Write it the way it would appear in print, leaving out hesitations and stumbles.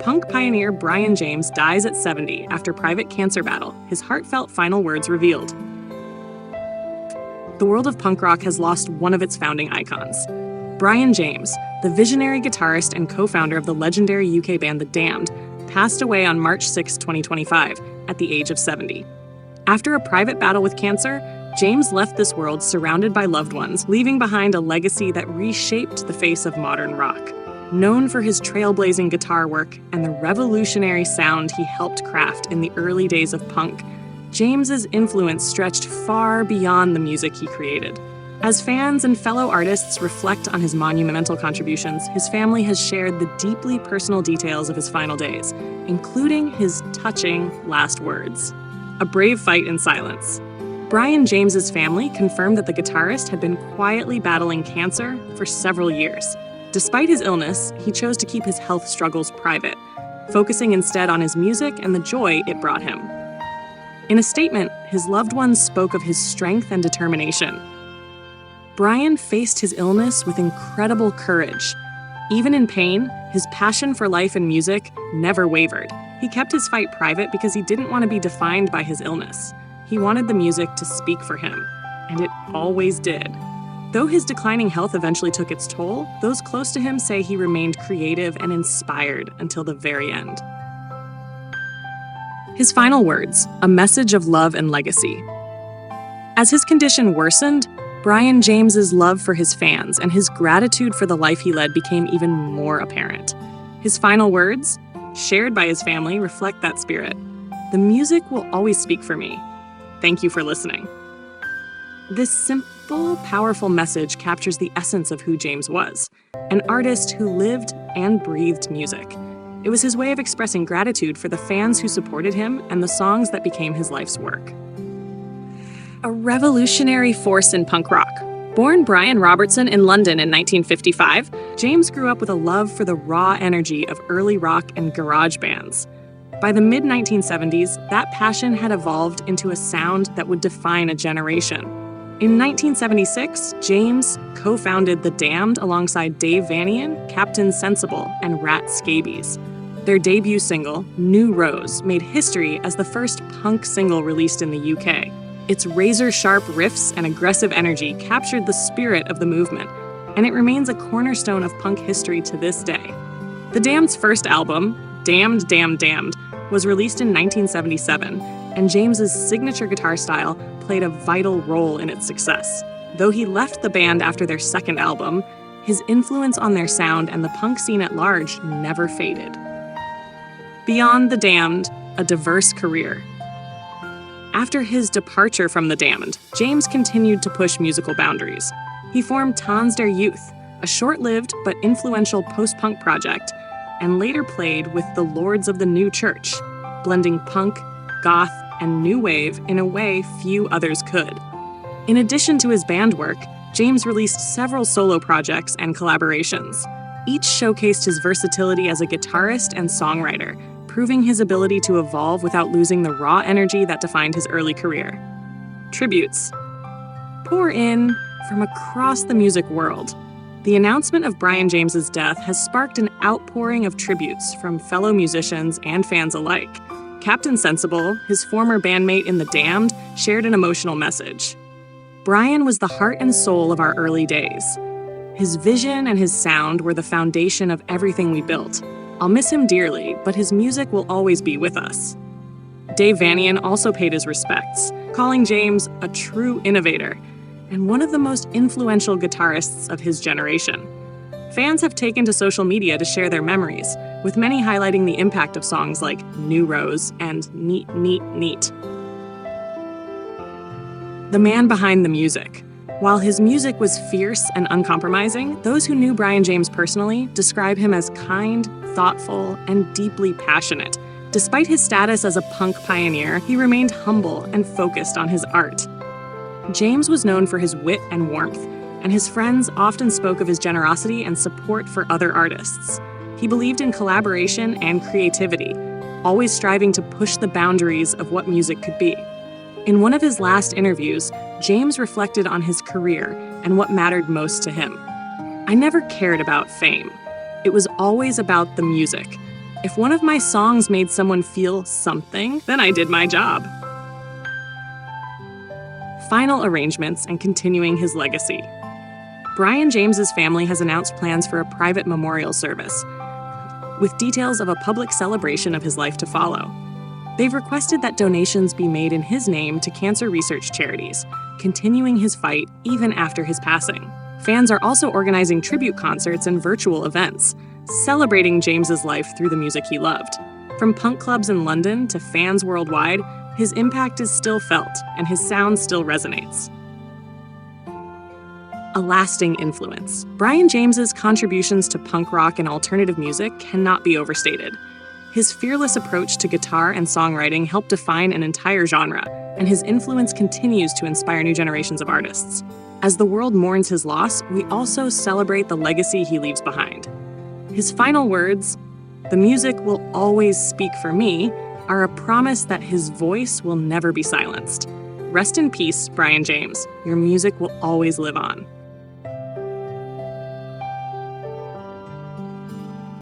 punk pioneer Brian James dies at 70 after private cancer battle, his heartfelt final words revealed. The world of punk rock has lost one of its founding icons. Brian James, the visionary guitarist and co-founder of the legendary UK band The Damned, passed away on March 6, 2025, at the age of 70. After a private battle with cancer, James left this world surrounded by loved ones, leaving behind a legacy that reshaped the face of modern rock. Known for his trailblazing guitar work and the revolutionary sound he helped craft in the early days of punk, James's influence stretched far beyond the music he created. As fans and fellow artists reflect on his monumental contributions, his family has shared the deeply personal details of his final days, including his touching last words. A brave fight in silence. Brian James's family confirmed that the guitarist had been quietly battling cancer for several years. Despite his illness, he chose to keep his health struggles private, focusing instead on his music and the joy it brought him. In a statement, his loved ones spoke of his strength and determination. Brian faced his illness with incredible courage. Even in pain, his passion for life and music never wavered. He kept his fight private because he didn't want to be defined by his illness. He wanted the music to speak for him, and it always did. Though his declining health eventually took its toll, those close to him say he remained creative and inspired until the very end. His final words, a message of love and legacy. As his condition worsened, Brian James's love for his fans and his gratitude for the life he led became even more apparent. His final words, shared by his family, reflect that spirit. The music will always speak for me. Thank you for listening. This simple, powerful message captures the essence of who James was, an artist who lived and breathed music. It was his way of expressing gratitude for the fans who supported him and the songs that became his life's work. A revolutionary force in punk rock. Born Brian Robertson in London in 1955, James grew up with a love for the raw energy of early rock and garage bands. By the mid-1970s, that passion had evolved into a sound that would define a generation. In 1976, James co-founded The Damned alongside Dave Vanian, Captain Sensible, and Rat Scabies. Their debut single, New Rose, made history as the first punk single released in the UK. Its razor-sharp riffs and aggressive energy captured the spirit of the movement, and it remains a cornerstone of punk history to this day. The Damned's first album, Damned, Damned, Damned, was released in 1977, and James's signature guitar style played a vital role in its success. Though he left the band after their second album, his influence on their sound and the punk scene at large never faded. Beyond The Damned, a diverse career. After his departure from The Damned, James continued to push musical boundaries. He formed Tans der Youth, a short-lived but influential post-punk project, and later played with the Lords of the New Church, blending punk, goth, and new wave in a way few others could. In addition to his band work, James released several solo projects and collaborations. Each showcased his versatility as a guitarist and songwriter, proving his ability to evolve without losing the raw energy that defined his early career. Tributes pour in from across the music world. The announcement of Brian James's death has sparked an outpouring of tributes from fellow musicians and fans alike. Captain Sensible, his former bandmate in The Damned, shared an emotional message. Brian was the heart and soul of our early days. His vision and his sound were the foundation of everything we built. I'll miss him dearly, but his music will always be with us. Dave Vanian also paid his respects, calling James a true innovator and one of the most influential guitarists of his generation. Fans have taken to social media to share their memories, with many highlighting the impact of songs like New Rose and Neat, Neat, Neat. The man behind the music. While his music was fierce and uncompromising, those who knew Brian James personally describe him as kind, thoughtful, and deeply passionate. Despite his status as a punk pioneer, he remained humble and focused on his art. James was known for his wit and warmth, and his friends often spoke of his generosity and support for other artists. He believed in collaboration and creativity, always striving to push the boundaries of what music could be. In one of his last interviews, James reflected on his career and what mattered most to him. "I never cared about fame. It was always about the music. If one of my songs made someone feel something, then I did my job. Final arrangements and continuing his legacy. Brian James's family has announced plans for a private memorial service, with details of a public celebration of his life to follow. They've requested that donations be made in his name to cancer research charities, continuing his fight even after his passing. Fans are also organizing tribute concerts and virtual events, celebrating James's life through the music he loved. From punk clubs in London to fans worldwide, his impact is still felt and his sound still resonates. A lasting influence. Brian James's contributions to punk rock and alternative music cannot be overstated. His fearless approach to guitar and songwriting helped define an entire genre, and his influence continues to inspire new generations of artists. As the world mourns his loss, we also celebrate the legacy he leaves behind. His final words, "The music will always speak for me," are a promise that his voice will never be silenced. Rest in peace, Brian James. Your music will always live on.